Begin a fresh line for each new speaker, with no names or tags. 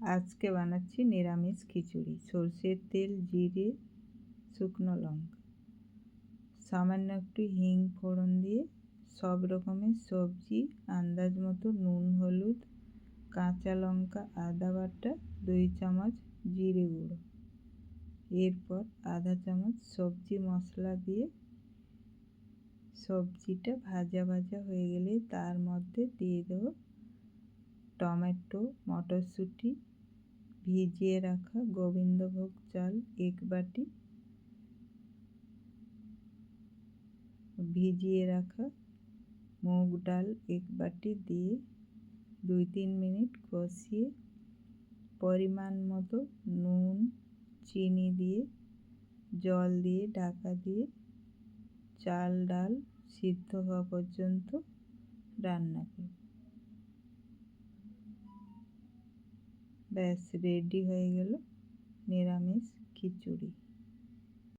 আজকে বানাচ্ছি নিরামিষ খিচুড়ি। সরষের তেল, জিরে, শুকনো লঙ্কা, সামান্য একটু হিং ফোড়ন দিয়ে সব রকমের সবজি, আন্দাজ মতো নুন, হলুদ, কাঁচা লঙ্কা, আদা বাটা, 2 চামচ জিরে গুঁড়ো, এরপর আধা চামচ সবজি মশলা দিয়ে সবজিটা ভাজা ভাজা হয়ে গেলে তার মধ্যে দিয়ে দেবো টমেটো, মটরশুঁটি, ভিজিয়ে রাখা গোবিন্দভোগ চাল 1 বাটি, ভিজিয়ে রাখা মুগ ডাল 1 বাটি দিয়ে 2-3 মিনিট কষিয়ে পরিমাণ মতো নুন, চিনি দিয়ে জল দিয়ে ঢাকা দিয়ে চাল ডাল সিদ্ধ হওয়া পর্যন্ত রান্না করব। ব্যাস রেডি হয়ে গেল নিরামিষ খিচুড়ি।